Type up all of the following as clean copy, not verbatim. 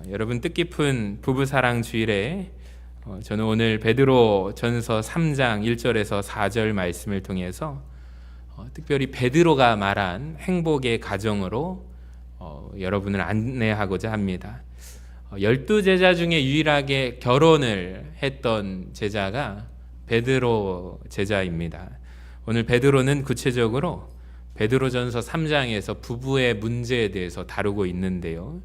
여러분 뜻깊은 부부사랑 주일에 저는 오늘 베드로 전서 3장 1절에서 4절 말씀을 통해서 특별히 베드로가 말한 행복의 가정으로 여러분을 안내하고자 합니다. 12제자 중에 유일하게 결혼을 했던 제자가 베드로 제자입니다. 오늘 베드로는 구체적으로 베드로전서 3장에서 부부의 문제에 대해서 다루고 있는데요.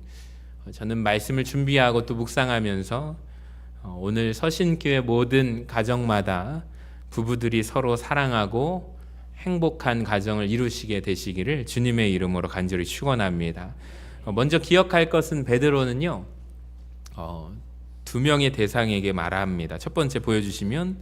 저는 말씀을 준비하고 또 묵상하면서 오늘 서신교회 모든 가정마다 부부들이 서로 사랑하고 행복한 가정을 이루시게 되시기를 주님의 이름으로 간절히 축원합니다. 먼저 기억할 것은 베드로는요, 두 명의 대상에게 말합니다. 첫 번째 보여주시면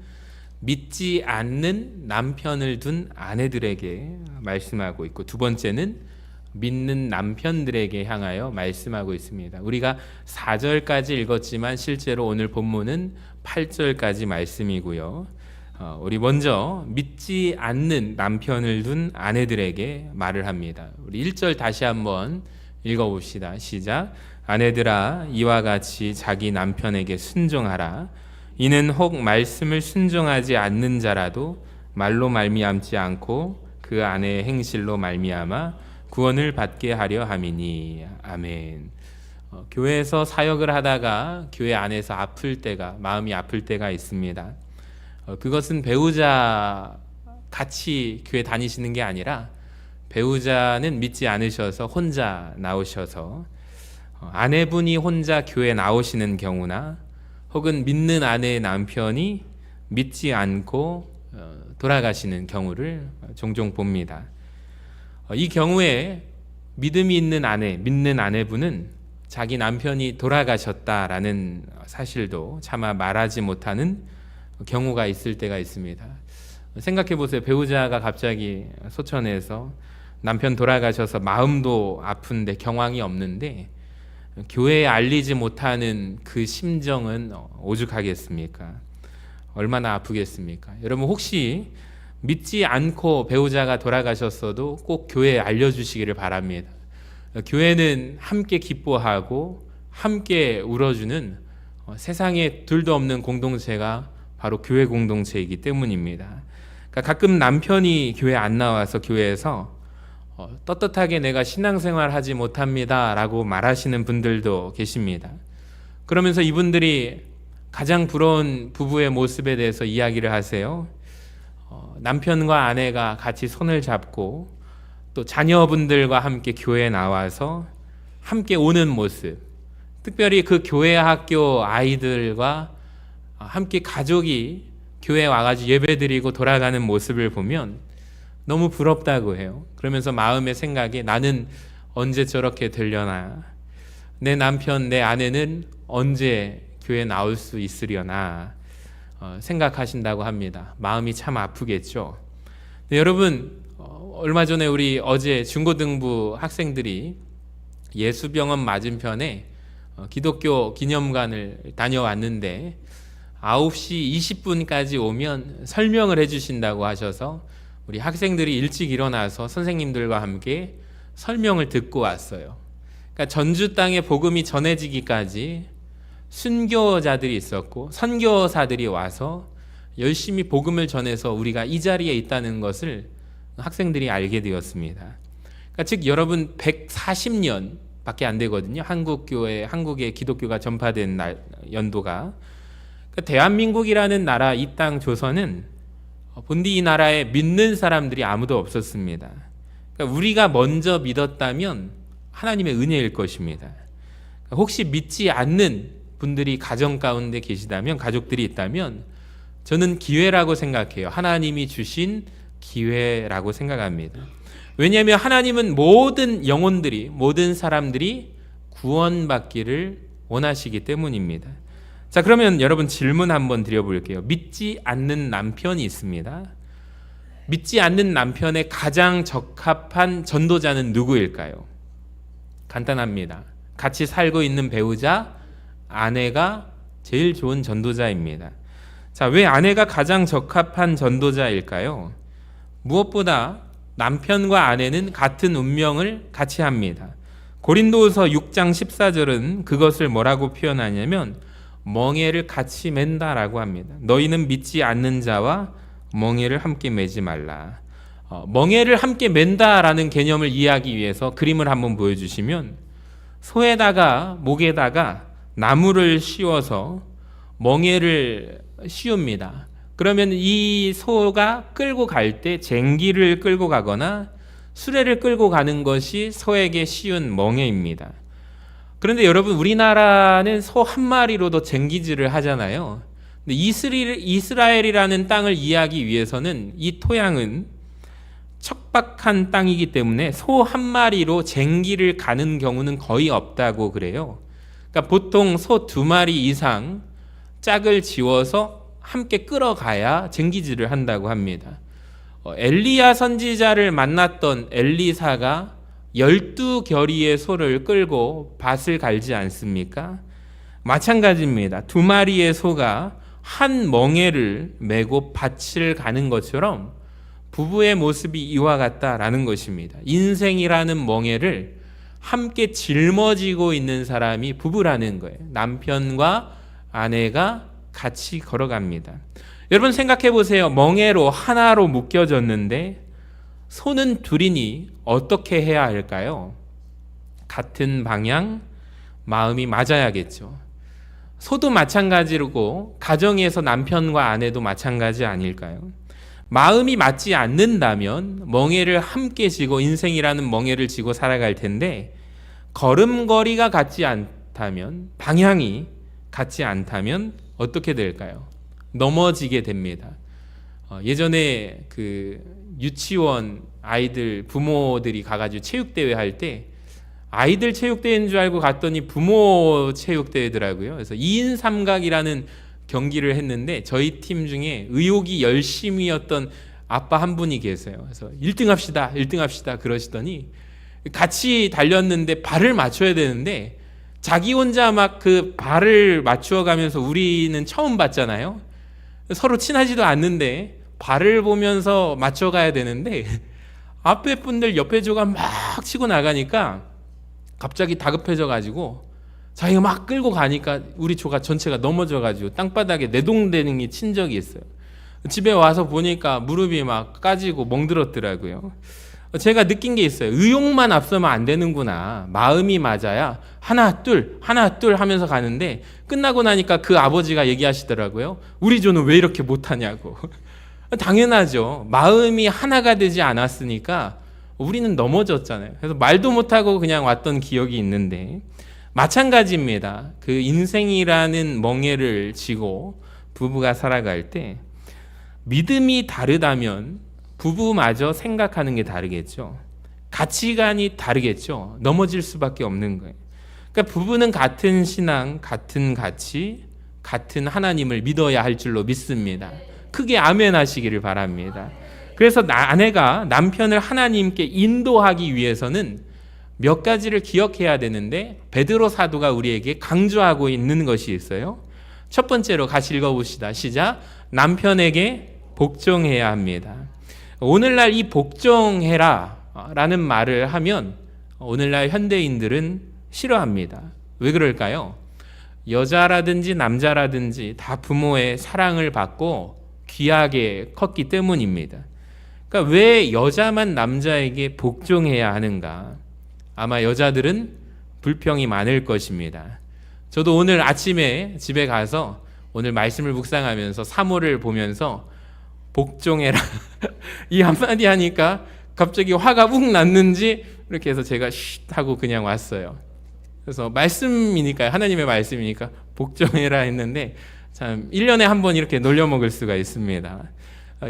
믿지 않는 남편을 둔 아내들에게 말씀하고 있고, 두 번째는 믿는 남편들에게 향하여 말씀하고 있습니다. 우리가 4절까지 읽었지만 실제로 오늘 본문은 8절까지 말씀이고요. 우리 먼저 믿지 않는 남편을 둔 아내들에게 말을 합니다. 우리 1절 다시 한번 읽어봅시다. 시작. 아내들아, 이와 같이 자기 남편에게 순종하라. 이는 혹 말씀을 순종하지 않는 자라도 말로 말미암지 않고 그 아내의 행실로 말미암아 구원을 받게 하려 함이니. 아멘. 교회에서 사역을 하다가 교회 안에서 마음이 아플 때가 있습니다. 그것은 배우자 같이 교회 다니시는 게 아니라 배우자는 믿지 않으셔서 혼자 나오셔서 아내분이 혼자 교회 나오시는 경우나 혹은 믿는 아내의 남편이 믿지 않고 돌아가시는 경우를 종종 봅니다. 이 경우에 믿음이 있는 믿는 아내분은 자기 남편이 돌아가셨다라는 사실도 차마 말하지 못하는 경우가 있을 때가 있습니다. 생각해 보세요. 배우자가 갑자기 소천해서 남편 돌아가셔서 마음도 아픈데 경황이 없는데 교회에 알리지 못하는 그 심정은 오죽하겠습니까? 얼마나 아프겠습니까? 여러분 혹시 믿지 않고 배우자가 돌아가셨어도 꼭 교회에 알려주시기를 바랍니다. 교회는 함께 기뻐하고 함께 울어주는 세상에 둘도 없는 공동체가 바로 교회 공동체이기 때문입니다. 그러니까 가끔 남편이 교회 안 나와서 교회에서 떳떳하게 내가 신앙생활 하지 못합니다 라고 말하시는 분들도 계십니다. 그러면서 이분들이 가장 부러운 부부의 모습에 대해서 이야기를 하세요. 남편과 아내가 같이 손을 잡고 또 자녀분들과 함께 교회에 나와서 함께 오는 모습, 특별히 그 교회 학교 아이들과 함께 가족이 교회에 와가지고 예배드리고 돌아가는 모습을 보면 너무 부럽다고 해요. 그러면서 마음의 생각에 나는 언제 저렇게 되려나, 내 남편, 내 아내는 언제 교회에 나올 수 있으려나 생각하신다고 합니다. 마음이 참 아프겠죠. 네, 여러분 얼마 전에 우리 어제 중고등부 학생들이 예수병원 맞은편에 기독교 기념관을 다녀왔는데 9시 20분까지 오면 설명을 해주신다고 하셔서 우리 학생들이 일찍 일어나서 선생님들과 함께 설명을 듣고 왔어요. 그러니까 전주 땅에 복음이 전해지기까지 순교자들이 있었고 선교사들이 와서 열심히 복음을 전해서 우리가 이 자리에 있다는 것을 학생들이 알게 되었습니다. 그러니까 즉 여러분 140년 밖에 안 되거든요. 한국의 기독교가 전파된 연도가. 그러니까 대한민국이라는 나라, 이 땅 조선은 본디 이 나라에 믿는 사람들이 아무도 없었습니다. 그러니까 우리가 먼저 믿었다면 하나님의 은혜일 것입니다. 그러니까 혹시 믿지 않는 분들이 가정 가운데 계시다면, 가족들이 있다면 저는 기회라고 생각해요. 하나님이 주신 기회라고 생각합니다. 왜냐하면 하나님은 모든 영혼들이, 모든 사람들이 구원받기를 원하시기 때문입니다. 자, 그러면 여러분 질문 한번 드려볼게요. 믿지 않는 남편이 있습니다. 믿지 않는 남편의 가장 적합한 전도자는 누구일까요? 간단합니다. 같이 살고 있는 배우자, 아내가 제일 좋은 전도자입니다. 자, 왜 아내가 가장 적합한 전도자일까요? 무엇보다 남편과 아내는 같은 운명을 같이 합니다. 고린도후서 6장 14절은 그것을 뭐라고 표현하냐면 멍에를 같이 맨다라고 합니다. 너희는 믿지 않는 자와 멍에를 함께 매지 말라. 멍에를 함께 맨다라는 개념을 이해하기 위해서 그림을 한번 보여주시면 소에다가 목에다가 나무를 씌워서 멍에를 씌웁니다. 그러면 이 소가 끌고 갈 때 쟁기를 끌고 가거나 수레를 끌고 가는 것이 소에게 씌운 멍에입니다. 그런데 여러분, 우리나라는 소 한 마리로도 쟁기질을 하잖아요. 근데 이스라엘이라는 땅을 이해하기 위해서는 이 토양은 척박한 땅이기 때문에 소 한 마리로 쟁기를 가는 경우는 거의 없다고 그래요. 그러니까 보통 소 두 마리 이상 짝을 지워서 함께 끌어가야 쟁기질을 한다고 합니다. 엘리야 선지자를 만났던 엘리사가 12겨리의 소를 끌고 밭을 갈지 않습니까? 마찬가지입니다. 두 마리의 소가 한 멍에를 메고 밭을 가는 것처럼 부부의 모습이 이와 같다라는 것입니다. 인생이라는 멍에를 함께 짊어지고 있는 사람이 부부라는 거예요. 남편과 아내가 같이 걸어갑니다. 여러분 생각해 보세요. 멍에로 하나로 묶여졌는데 소는 둘이니 어떻게 해야 할까요? 같은 방향, 마음이 맞아야겠죠. 소도 마찬가지고 가정에서 남편과 아내도 마찬가지 아닐까요? 마음이 맞지 않는다면 멍에를 함께 지고 인생이라는 멍에를 지고 살아갈 텐데 걸음걸이가 같지 않다면, 방향이 같지 않다면 어떻게 될까요? 넘어지게 됩니다. 예전에 그 유치원 아이들 부모들이 가가지고 체육대회 할 때 아이들 체육대회인 줄 알고 갔더니 부모 체육대회더라고요. 그래서 2인 삼각이라는 경기를 했는데 저희 팀 중에 의욕이 열심이었던 아빠 한 분이 계세요. 그래서 1등 합시다, 1등 합시다 그러시더니 같이 달렸는데 발을 맞춰야 되는데 자기 혼자 막 그 발을 맞추어 가면서 우리는 처음 봤잖아요. 서로 친하지도 않는데 발을 보면서 맞춰가야 되는데 앞에 분들 옆에 조가 막 치고 나가니까 갑자기 다급해져 가지고 자기가 막 끌고 가니까 우리 조가 전체가 넘어져 가지고 땅바닥에 내동댕이 친 적이 있어요. 집에 와서 보니까 무릎이 막 까지고 멍들었더라고요. 제가 느낀 게 있어요. 의욕만 앞서면 안 되는구나. 마음이 맞아야 하나 둘 하면서 가는데 끝나고 나니까 그 아버지가 얘기하시더라고요. 우리 조는 왜 이렇게 못하냐고. 당연하죠. 마음이 하나가 되지 않았으니까 우리는 넘어졌잖아요. 그래서 말도 못하고 그냥 왔던 기억이 있는데 마찬가지입니다. 그 인생이라는 멍에를 지고 부부가 살아갈 때 믿음이 다르다면 부부마저 생각하는 게 다르겠죠. 가치관이 다르겠죠. 넘어질 수밖에 없는 거예요. 그러니까 부부는 같은 신앙, 같은 가치, 같은 하나님을 믿어야 할 줄로 믿습니다. 크게 아멘 하시기를 바랍니다. 그래서 아내가 남편을 하나님께 인도하기 위해서는 몇 가지를 기억해야 되는데 베드로 사도가 우리에게 강조하고 있는 것이 있어요. 첫 번째로 같이 읽어봅시다. 시작. 남편에게 복종해야 합니다. 오늘날 이 복종해라 라는 말을 하면 오늘날 현대인들은 싫어합니다. 왜 그럴까요? 여자라든지 남자라든지 다 부모의 사랑을 받고 귀하게 컸기 때문입니다. 그러니까 왜 여자만 남자에게 복종해야 하는가? 아마 여자들은 불평이 많을 것입니다. 저도 오늘 아침에 집에 가서 오늘 말씀을 묵상하면서 사모를 보면서 복종해라 이 한마디 하니까 갑자기 화가 욱 났는지 이렇게 해서 제가 쉿 하고 그냥 왔어요. 그래서 말씀이니까, 하나님의 말씀이니까 복종해라 했는데 참 1년에 한 번 이렇게 놀려먹을 수가 있습니다.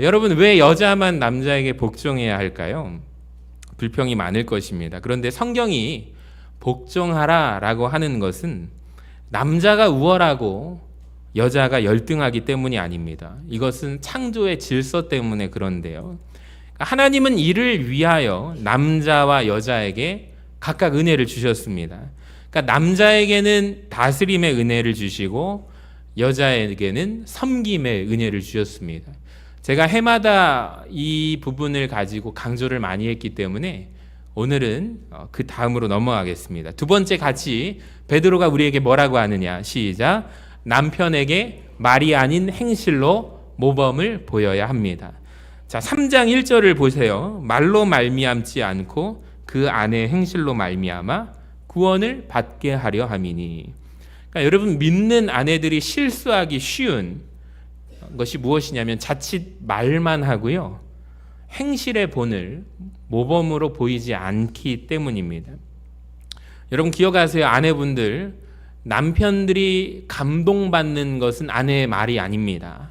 여러분, 왜 여자만 남자에게 복종해야 할까요? 불평이 많을 것입니다. 그런데 성경이 복종하라 라고 하는 것은 남자가 우월하고 여자가 열등하기 때문이 아닙니다. 이것은 창조의 질서 때문에 그런데요. 하나님은 이를 위하여 남자와 여자에게 각각 은혜를 주셨습니다. 그러니까 남자에게는 다스림의 은혜를 주시고 여자에게는 섬김의 은혜를 주셨습니다. 제가 해마다 이 부분을 가지고 강조를 많이 했기 때문에 오늘은 그 다음으로 넘어가겠습니다. 두 번째 같이 베드로가 우리에게 뭐라고 하느냐. 시작. 남편에게 말이 아닌 행실로 모범을 보여야 합니다. 자, 3장 1절을 보세요. 말로 말미암지 않고 그 아내의 행실로 말미암아 구원을 받게 하려 함이니. 그러니까 여러분, 믿는 아내들이 실수하기 쉬운 것이 무엇이냐면 자칫 말만 하고요, 행실의 본을 모범으로 보이지 않기 때문입니다. 여러분 기억하세요. 아내분들, 남편들이 감동받는 것은 아내의 말이 아닙니다.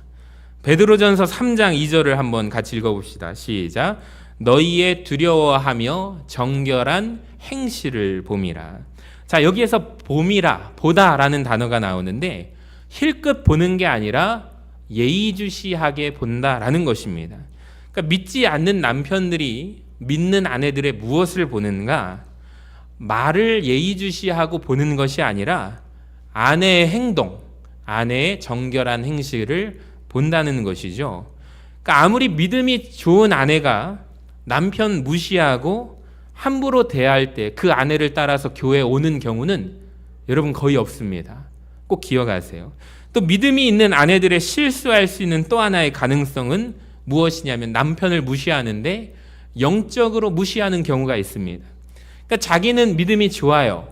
베드로전서 3장 2절을 한번 같이 읽어봅시다. 시작. 너희의 두려워하며 정결한 행실을 봄이라. 자, 여기에서 봄이라, 보다라는 단어가 나오는데 힐끗 보는 게 아니라 예의주시하게 본다라는 것입니다. 그러니까 믿지 않는 남편들이 믿는 아내들의 무엇을 보는가? 말을 예의주시하고 보는 것이 아니라 아내의 행동, 아내의 정결한 행실을 본다는 것이죠. 그러니까 아무리 믿음이 좋은 아내가 남편 무시하고 함부로 대할 때 그 아내를 따라서 교회에 오는 경우는 여러분 거의 없습니다. 꼭 기억하세요. 또 믿음이 있는 아내들의 실수할 수 있는 또 하나의 가능성은 무엇이냐면 남편을 무시하는데 영적으로 무시하는 경우가 있습니다. 그러니까 자기는 믿음이 좋아요.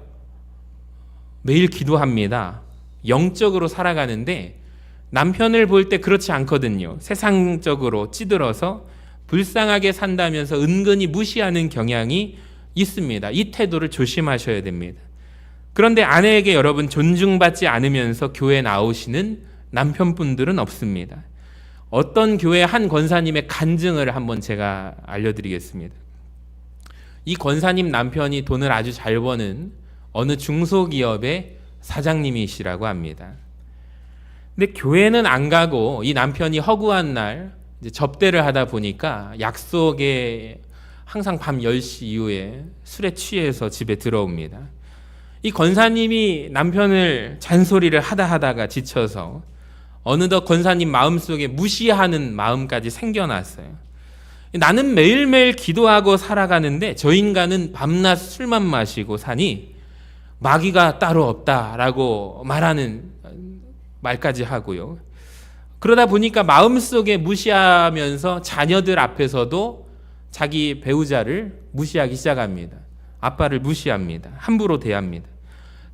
매일 기도합니다. 영적으로 살아가는데 남편을 볼 때 그렇지 않거든요. 세상적으로 찌들어서 불쌍하게 산다면서 은근히 무시하는 경향이 있습니다. 이 태도를 조심하셔야 됩니다. 그런데 아내에게 여러분 존중받지 않으면서 교회에 나오시는 남편분들은 없습니다. 어떤 교회 한 권사님의 간증을 한번 제가 알려드리겠습니다. 이 권사님 남편이 돈을 아주 잘 버는 어느 중소기업의 사장님이시라고 합니다. 근데 교회는 안 가고 이 남편이 허구한 날 이제 접대를 하다 보니까 약속에 항상 밤 10시 이후에 술에 취해서 집에 들어옵니다. 이 권사님이 남편을 잔소리를 하다가 지쳐서 어느덧 권사님 마음속에 무시하는 마음까지 생겨났어요. 나는 매일매일 기도하고 살아가는데 저 인간은 밤낮 술만 마시고 사니 마귀가 따로 없다라고 말하는 말까지 하고요. 그러다 보니까 마음속에 무시하면서 자녀들 앞에서도 자기 배우자를 무시하기 시작합니다. 아빠를 무시합니다. 함부로 대합니다.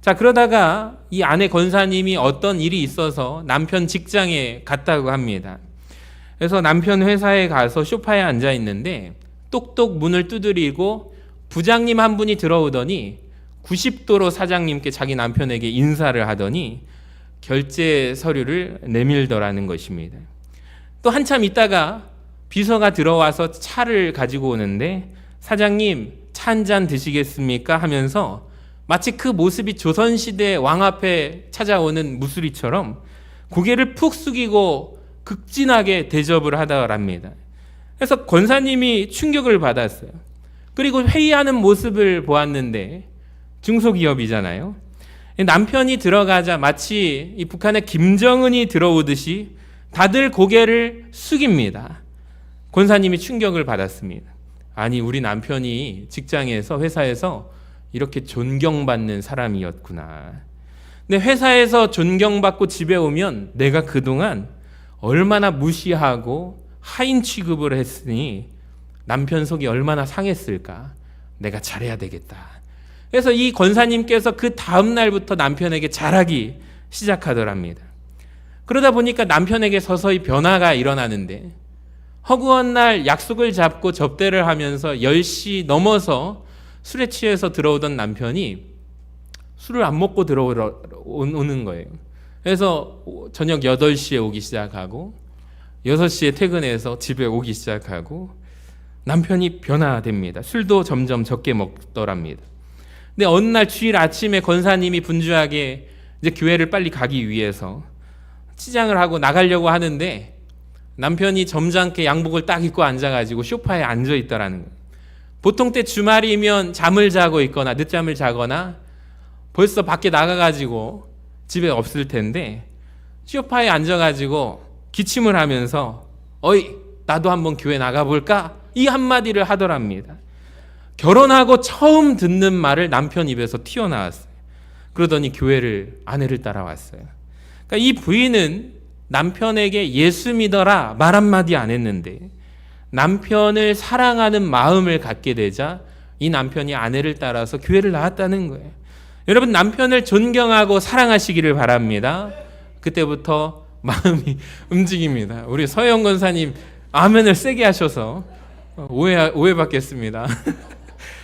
자, 그러다가 이 아내 권사님이 어떤 일이 있어서 남편 직장에 갔다고 합니다. 그래서 남편 회사에 가서 소파에 앉아 있는데 똑똑 문을 두드리고 부장님 한 분이 들어오더니 90도로 사장님께 자기 남편에게 인사를 하더니 결제 서류를 내밀더라는 것입니다. 또 한참 있다가 비서가 들어와서 차를 가지고 오는데 사장님 차 한 잔 드시겠습니까? 하면서 마치 그 모습이 조선시대 왕 앞에 찾아오는 무수리처럼 고개를 푹 숙이고 극진하게 대접을 하더랍니다. 그래서 권사님이 충격을 받았어요. 그리고 회의하는 모습을 보았는데 중소기업이잖아요. 남편이 들어가자 마치 이 북한의 김정은이 들어오듯이 다들 고개를 숙입니다. 권사님이 충격을 받았습니다. 아니, 우리 남편이 직장에서 회사에서 이렇게 존경받는 사람이었구나. 근데 회사에서 존경받고 집에 오면 내가 그동안 얼마나 무시하고 하인 취급을 했으니 남편 속이 얼마나 상했을까. 내가 잘해야 되겠다. 그래서 이 권사님께서 그 다음 날부터 남편에게 잘하기 시작하더랍니다. 그러다 보니까 남편에게 서서히 변화가 일어나는데 허구한 날 약속을 잡고 접대를 하면서 10시 넘어서 술에 취해서 들어오던 남편이 술을 안 먹고 들어오는 거예요. 그래서 저녁 8시에 오기 시작하고 6시에 퇴근해서 집에 오기 시작하고 남편이 변화됩니다. 술도 점점 적게 먹더랍니다. 근데 어느 날 주일 아침에 권사님이 분주하게 이제 교회를 빨리 가기 위해서 치장을 하고 나가려고 하는데 남편이 점잖게 양복을 딱 입고 앉아가지고 소파에 앉아 있더라는 거예요. 보통 때 주말이면 잠을 자고 있거나 늦잠을 자거나 벌써 밖에 나가가지고 집에 없을 텐데 소파에 앉아가지고 기침을 하면서 어이 나도 한번 교회 나가볼까? 이 한마디를 하더랍니다. 결혼하고 처음 듣는 말을 남편 입에서 튀어나왔어요. 그러더니 아내를 따라왔어요. 그러니까 이 부인은 남편에게 예수 믿어라 말 한마디 안 했는데 남편을 사랑하는 마음을 갖게 되자 이 남편이 아내를 따라서 교회를 나왔다는 거예요. 여러분, 남편을 존경하고 사랑하시기를 바랍니다. 그때부터 마음이 움직입니다. 우리 서영 권사님 아멘을 세게 하셔서 오해받겠습니다.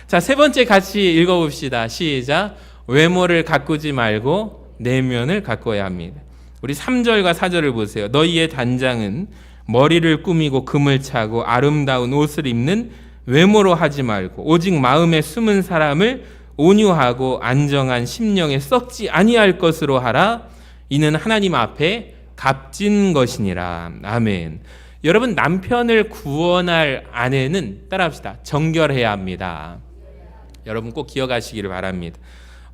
자, 세 번째 같이 읽어봅시다. 시작. 외모를 가꾸지 말고 내면을 가꿔야 합니다. 우리 3절과 4절을 보세요. 너희의 단장은 머리를 꾸미고 금을 차고 아름다운 옷을 입는 외모로 하지 말고 오직 마음에 숨은 사람을 온유하고 안정한 심령에 썩지 아니할 것으로 하라. 이는 하나님 앞에 값진 것이니라. 아멘. 여러분, 남편을 구원할 아내는 따라합시다. 정결해야 합니다. 여러분 꼭 기억하시기를 바랍니다.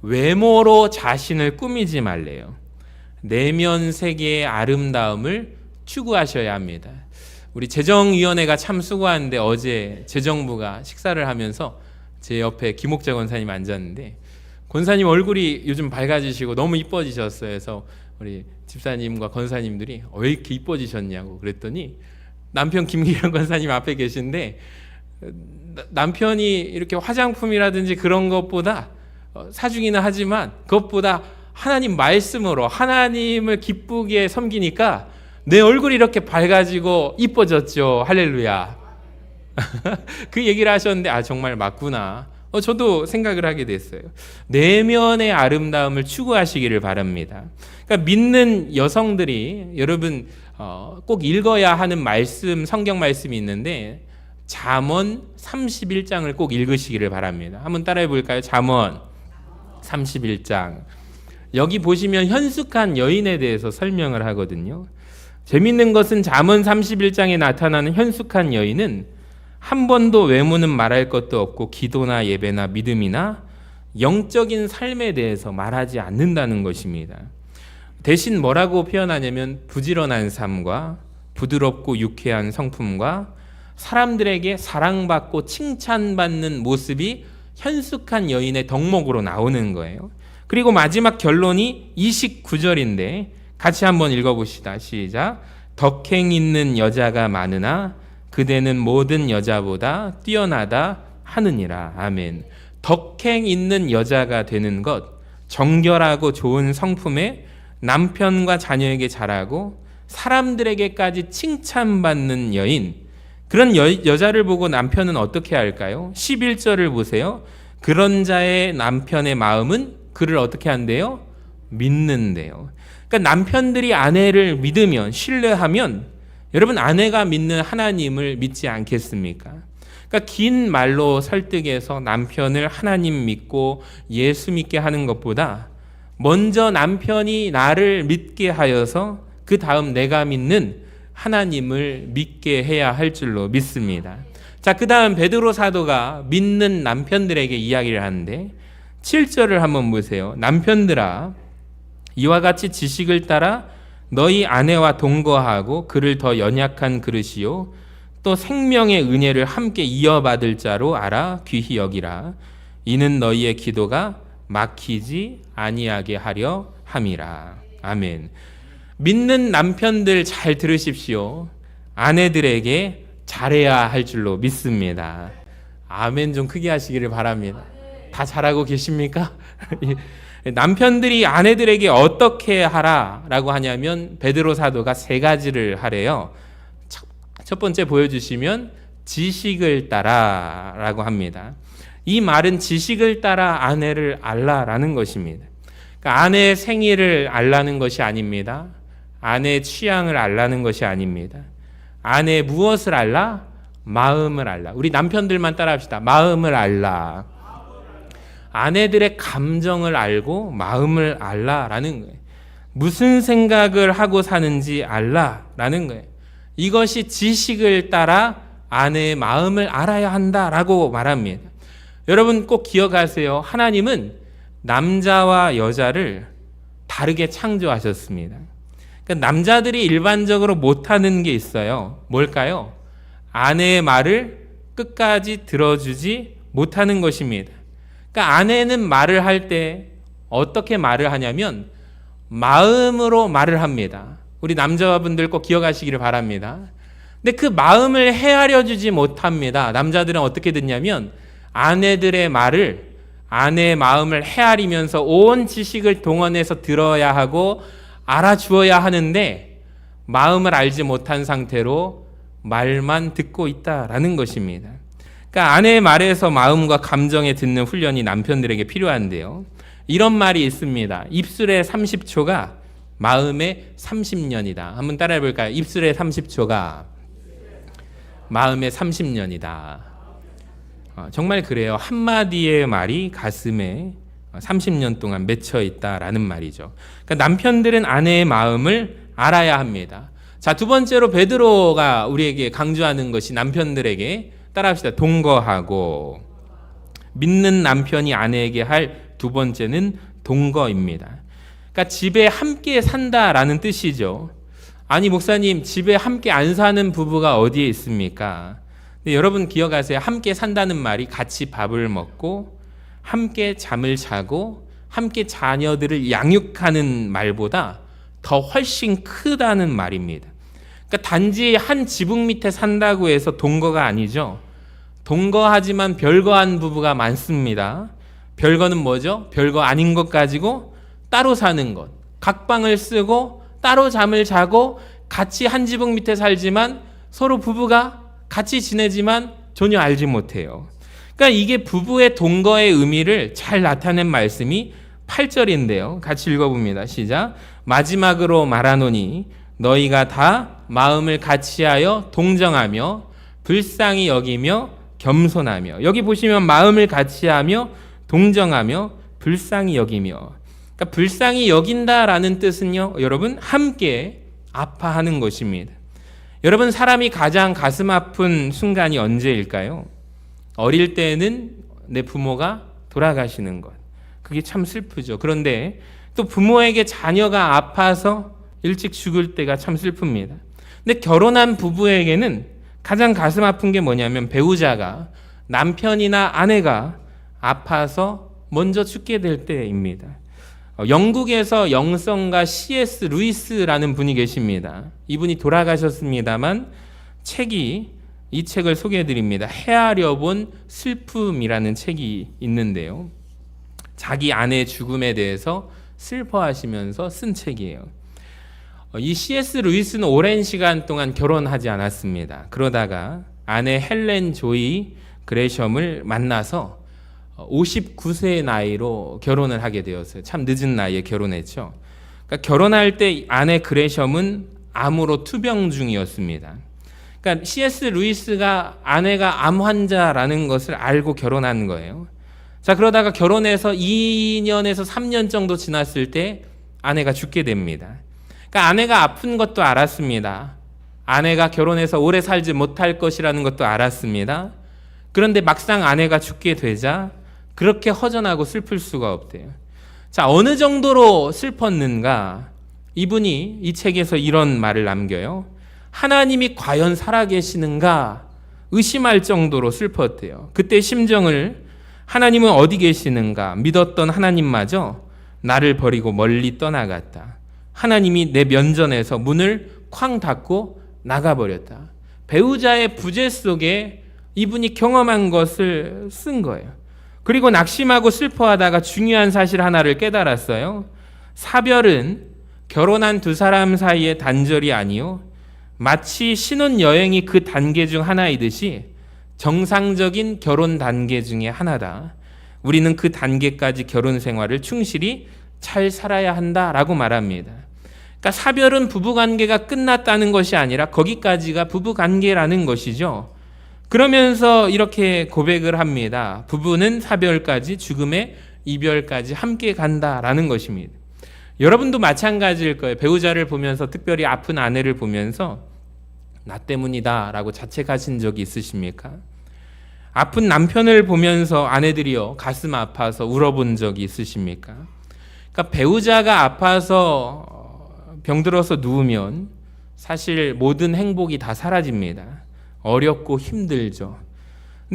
외모로 자신을 꾸미지 말래요. 내면 세계의 아름다움을 추구하셔야 합니다. 우리 재정위원회가 참 수고하는데 어제 재정부가 식사를 하면서 제 옆에 김옥재 권사님 앉았는데 권사님 얼굴이 요즘 밝아지시고 너무 이뻐지셨어요. 그래서 우리 집사님과 권사님들이 왜 이렇게 이뻐지셨냐고 그랬더니 남편 김기현 권사님 앞에 계신데 남편이 이렇게 화장품이라든지 그런 것보다 사주기는 하지만 그것보다 하나님 말씀으로 하나님을 기쁘게 섬기니까 내 얼굴이 이렇게 밝아지고 이뻐졌죠. 할렐루야. 그 얘기를 하셨는데 정말 맞구나. 저도 생각을 하게 됐어요. 내면의 아름다움을 추구하시기를 바랍니다. 그러니까 믿는 여성들이 여러분 꼭 읽어야 하는 말씀, 성경 말씀이 있는데 잠언 31장을 꼭 읽으시기를 바랍니다. 한번 따라해 볼까요? 잠언 31장. 여기 보시면 현숙한 여인에 대해서 설명을 하거든요. 재밌는 것은 잠언 31장에 나타나는 현숙한 여인은 한 번도 외모는 말할 것도 없고 기도나 예배나 믿음이나 영적인 삶에 대해서 말하지 않는다는 것입니다. 대신 뭐라고 표현하냐면 부지런한 삶과 부드럽고 유쾌한 성품과 사람들에게 사랑받고 칭찬받는 모습이 현숙한 여인의 덕목으로 나오는 거예요. 그리고 마지막 결론이 29절인데 같이 한번 읽어봅시다. 시작. 덕행 있는 여자가 많으나 그대는 모든 여자보다 뛰어나다 하느니라. 아멘. 덕행 있는 여자가 되는 것, 정결하고 좋은 성품에 남편과 자녀에게 잘하고 사람들에게까지 칭찬받는 여인, 그런 여자를 보고 남편은 어떻게 할까요? 11절을 보세요. 그런 자의 남편의 마음은 그를 어떻게 한대요? 믿는데요. 그러니까 남편들이 아내를 믿으면, 신뢰하면 여러분 아내가 믿는 하나님을 믿지 않겠습니까? 그러니까 긴 말로 설득해서 남편을 하나님 믿고 예수 믿게 하는 것보다 먼저 남편이 나를 믿게 하여서 그 다음 내가 믿는 하나님을 믿게 해야 할 줄로 믿습니다. 자, 그 다음 베드로 사도가 믿는 남편들에게 이야기를 하는데 7절을 한번 보세요. 남편들아, 이와 같이 지식을 따라 너희 아내와 동거하고 그를 더 연약한 그릇이요 또 생명의 은혜를 함께 이어받을 자로 알아 귀히 여기라. 이는 너희의 기도가 막히지 아니하게 하려 함이라. 아멘. 믿는 남편들 잘 들으십시오. 아내들에게 잘해야 할 줄로 믿습니다. 아멘 좀 크게 하시기를 바랍니다. 다 잘하고 계십니까? 남편들이 아내들에게 어떻게 하라라고 하냐면 베드로 사도가 3가지를 하래요. 첫 번째 보여주시면 지식을 따라라고 합니다. 이 말은 지식을 따라 아내를 알라라는 것입니다. 그러니까 아내의 생일을 알라는 것이 아닙니다. 아내의 취향을 알라는 것이 아닙니다. 아내의 무엇을 알라? 마음을 알라. 우리 남편들만 따라합시다. 마음을 알라. 아내들의 감정을 알고 마음을 알라라는 거예요. 무슨 생각을 하고 사는지 알라라는 거예요. 이것이 지식을 따라 아내의 마음을 알아야 한다라고 말합니다. 여러분 꼭 기억하세요. 하나님은 남자와 여자를 다르게 창조하셨습니다. 그러니까 남자들이 일반적으로 못하는 게 있어요. 뭘까요? 아내의 말을 끝까지 들어주지 못하는 것입니다. 그러니까 아내는 말을 할 때 어떻게 말을 하냐면 마음으로 말을 합니다. 우리 남자분들 꼭 기억하시기를 바랍니다. 근데 그 마음을 헤아려 주지 못합니다. 남자들은 어떻게 듣냐면 아내들의 말을, 아내의 마음을 헤아리면서 온 지식을 동원해서 들어야 하고 알아주어야 하는데 마음을 알지 못한 상태로 말만 듣고 있다라는 것입니다. 그러니까 아내의 말에서 마음과 감정에 듣는 훈련이 남편들에게 필요한데요. 이런 말이 있습니다. 입술의 30초가 마음의 30년이다. 한번 따라해 볼까요? 입술의 30초가 마음의 30년이다. 정말 그래요. 한마디의 말이 가슴에 30년 동안 맺혀 있다라는 말이죠. 그러니까 남편들은 아내의 마음을 알아야 합니다. 자, 두 번째로 베드로가 우리에게 강조하는 것이 남편들에게 따라합시다. 동거하고. 믿는 남편이 아내에게 할 두 번째는 동거입니다. 그러니까 집에 함께 산다라는 뜻이죠. 아니 목사님, 집에 함께 안 사는 부부가 어디에 있습니까? 근데 여러분 기억하세요. 함께 산다는 말이 같이 밥을 먹고 함께 잠을 자고 함께 자녀들을 양육하는 말보다 더 훨씬 크다는 말입니다. 그러니까 단지 한 지붕 밑에 산다고 해서 동거가 아니죠. 동거하지만 별거한 부부가 많습니다. 별거는 뭐죠? 별거 아닌 것 가지고 따로 사는 것. 각 방을 쓰고 따로 잠을 자고 같이 한 지붕 밑에 살지만 서로 부부가 같이 지내지만 전혀 알지 못해요. 그러니까 이게 부부의 동거의 의미를 잘 나타낸 말씀이 8절인데요. 같이 읽어봅니다. 시작. 마지막으로 말하노니 너희가 다 마음을 같이하여 동정하며 불쌍히 여기며 겸손하며. 여기 보시면 마음을 같이하며 동정하며 불쌍히 여기며. 그러니까 불쌍히 여긴다라는 뜻은요, 여러분 함께 아파하는 것입니다. 여러분 사람이 가장 가슴 아픈 순간이 언제일까요? 어릴 때는 내 부모가 돌아가시는 것. 그게 참 슬프죠. 그런데 또 부모에게 자녀가 아파서 일찍 죽을 때가 참 슬픕니다. 근데 결혼한 부부에게는 가장 가슴 아픈 게 뭐냐면 배우자가, 남편이나 아내가 아파서 먼저 죽게 될 때입니다. 영국에서 영성가 C.S. 루이스라는 분이 계십니다. 이분이 돌아가셨습니다만 이 책을 소개해드립니다. 헤아려 본 슬픔이라는 책이 있는데요. 자기 아내의 죽음에 대해서 슬퍼하시면서 쓴 책이에요. 이 C.S. 루이스는 오랜 시간 동안 결혼하지 않았습니다. 그러다가 아내 헬렌 조이 그레셈을 만나서 59세의 나이로 결혼을 하게 되었어요. 참 늦은 나이에 결혼했죠. 그러니까 결혼할 때 아내 그레셈은 암으로 투병 중이었습니다. 그러니까 C.S. 루이스가 아내가 암 환자라는 것을 알고 결혼한 거예요. 자, 그러다가 결혼해서 2년에서 3년 정도 지났을 때 아내가 죽게 됩니다. 그러니까 아내가 아픈 것도 알았습니다. 아내가 결혼해서 오래 살지 못할 것이라는 것도 알았습니다. 그런데 막상 아내가 죽게 되자 그렇게 허전하고 슬플 수가 없대요. 자, 어느 정도로 슬펐는가? 이분이 이 책에서 이런 말을 남겨요. 하나님이 과연 살아계시는가 의심할 정도로 슬펐대요. 그때 심정을 하나님은 어디 계시는가 믿었던 하나님마저 나를 버리고 멀리 떠나갔다. 하나님이 내 면전에서 문을 쾅 닫고 나가버렸다. 배우자의 부재 속에 이분이 경험한 것을 쓴 거예요. 그리고 낙심하고 슬퍼하다가 중요한 사실 하나를 깨달았어요. 사별은 결혼한 두 사람 사이의 단절이 아니요, 마치 신혼여행이 그 단계 중 하나이듯이 정상적인 결혼 단계 중에 하나다. 우리는 그 단계까지 결혼 생활을 충실히 잘 살아야 한다라고 말합니다. 그러니까 사별은 부부관계가 끝났다는 것이 아니라 거기까지가 부부관계라는 것이죠. 그러면서 이렇게 고백을 합니다. 부부는 사별까지, 죽음의 이별까지 함께 간다라는 것입니다. 여러분도 마찬가지일 거예요. 배우자를 보면서, 특별히 아픈 아내를 보면서 나 때문이다 라고 자책하신 적이 있으십니까? 아픈 남편을 보면서 아내들이요 가슴 아파서 울어본 적이 있으십니까? 그러니까 배우자가 아파서 병들어서 누우면 사실 모든 행복이 다 사라집니다. 어렵고 힘들죠.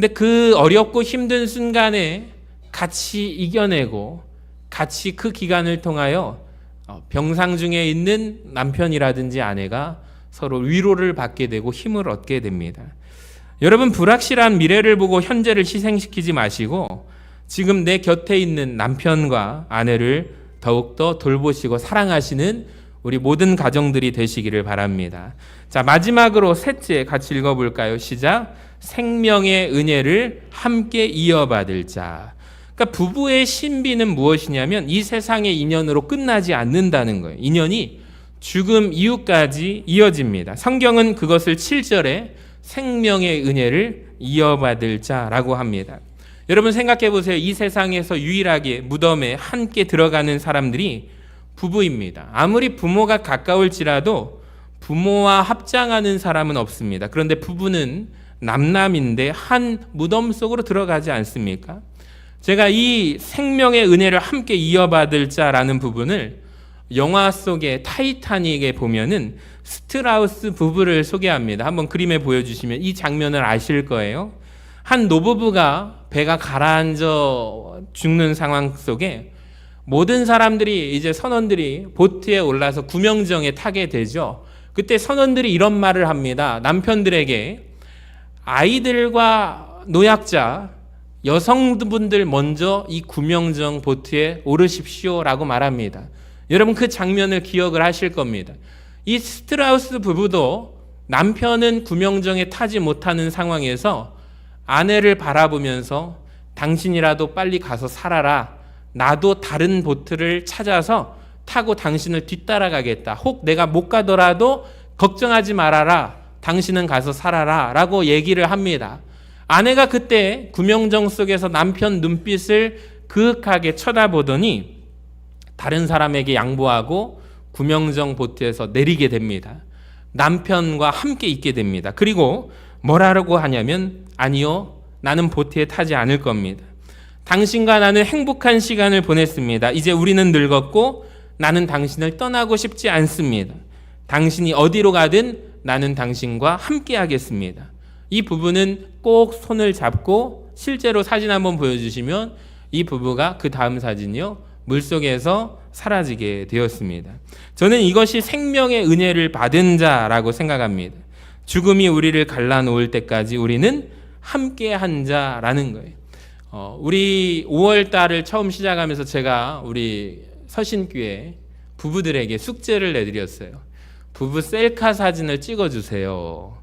근데 그 어렵고 힘든 순간에 같이 이겨내고 같이 그 기간을 통하여 병상 중에 있는 남편이라든지 아내가 서로 위로를 받게 되고 힘을 얻게 됩니다. 여러분, 불확실한 미래를 보고 현재를 희생시키지 마시고 지금 내 곁에 있는 남편과 아내를 더욱더 돌보시고 사랑하시는 우리 모든 가정들이 되시기를 바랍니다. 자, 마지막으로 셋째 같이 읽어볼까요? 시작. 생명의 은혜를 함께 이어받을 자. 그러니까 부부의 신비는 무엇이냐면 이 세상의 인연으로 끝나지 않는다는 거예요. 인연이 죽음 이후까지 이어집니다. 성경은 그것을 7절에 생명의 은혜를 이어받을 자라고 합니다. 여러분 생각해 보세요. 이 세상에서 유일하게 무덤에 함께 들어가는 사람들이 부부입니다. 아무리 부모가 가까울지라도 부모와 합장하는 사람은 없습니다. 그런데 부부는 남남인데 한 무덤 속으로 들어가지 않습니까? 제가 이 생명의 은혜를 함께 이어받을 자라는 부분을 영화 속의 타이타닉에 보면은 스트라우스 부부를 소개합니다. 한번 그림에 보여주시면 이 장면을 아실 거예요. 한 노부부가 배가 가라앉아 죽는 상황 속에 모든 사람들이 이제 선원들이 보트에 올라서 구명정에 타게 되죠. 그때 선원들이 이런 말을 합니다. 남편들에게 아이들과 노약자, 여성분들 먼저 이 구명정 보트에 오르십시오라고 말합니다. 여러분 그 장면을 기억을 하실 겁니다. 이 스트라우스 부부도 남편은 구명정에 타지 못하는 상황에서 아내를 바라보면서 당신이라도 빨리 가서 살아라. 나도 다른 보트를 찾아서 타고 당신을 뒤따라가겠다. 혹 내가 못 가더라도 걱정하지 말아라. 당신은 가서 살아라. 라고 얘기를 합니다. 아내가 그때 구명정 속에서 남편 눈빛을 그윽하게 쳐다보더니 다른 사람에게 양보하고 구명정 보트에서 내리게 됩니다. 남편과 함께 있게 됩니다. 그리고 뭐라고 하냐면 아니요, 나는 보트에 타지 않을 겁니다. 당신과 나는 행복한 시간을 보냈습니다. 이제 우리는 늙었고 나는 당신을 떠나고 싶지 않습니다. 당신이 어디로 가든 나는 당신과 함께 하겠습니다. 이 부부는 꼭 손을 잡고 실제로 사진 한번 보여주시면 이 부부가 그 다음 사진이요, 물속에서 사라지게 되었습니다. 저는 이것이 생명의 은혜를 받은 자라고 생각합니다. 죽음이 우리를 갈라놓을 때까지 우리는 함께 한 자라는 거예요. 우리 5월 달을 처음 시작하면서 제가 우리 서신교회 부부들에게 숙제를 내드렸어요. 부부 셀카 사진을 찍어주세요.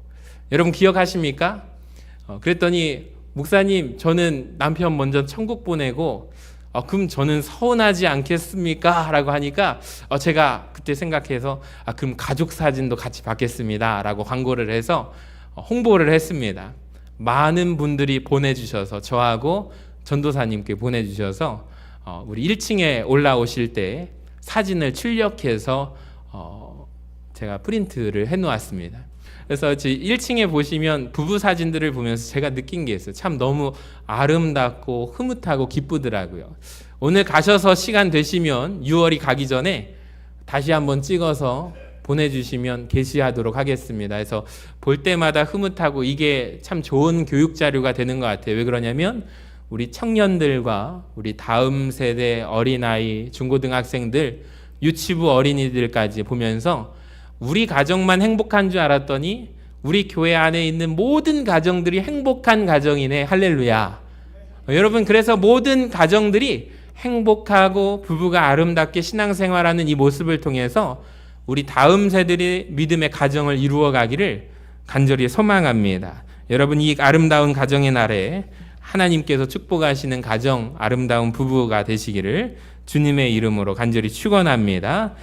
여러분 기억하십니까? 그랬더니 목사님, 저는 남편 먼저 천국 보내고 그럼 저는 서운하지 않겠습니까? 라고 하니까 제가 그때 생각해서 그럼 가족 사진도 같이 받겠습니다 라고 광고를 해서 홍보를 했습니다. 많은 분들이 보내주셔서 저하고 전도사님께 보내주셔서 우리 1층에 올라오실 때 사진을 출력해서 제가 프린트를 해놓았습니다. 그래서 1층에 보시면 부부 사진들을 보면서 제가 느낀 게 있어요. 참 너무 아름답고 흐뭇하고 기쁘더라고요. 오늘 가셔서 시간 되시면 6월이 가기 전에 다시 한번 찍어서 보내주시면 게시하도록 하겠습니다. 그래서 볼 때마다 흐뭇하고 이게 참 좋은 교육 자료가 되는 것 같아요. 왜 그러냐면 우리 청년들과 우리 다음 세대 어린아이, 중고등학생들, 유치부 어린이들까지 보면서 우리 가정만 행복한 줄 알았더니 우리 교회 안에 있는 모든 가정들이 행복한 가정이네. 할렐루야. 여러분, 그래서 모든 가정들이 행복하고 부부가 아름답게 신앙생활하는 이 모습을 통해서 우리 다음 세대의 믿음의 가정을 이루어 가기를 간절히 소망합니다. 여러분, 이 아름다운 가정의 날에 하나님께서 축복하시는 가정, 아름다운 부부가 되시기를 주님의 이름으로 간절히 축원합니다.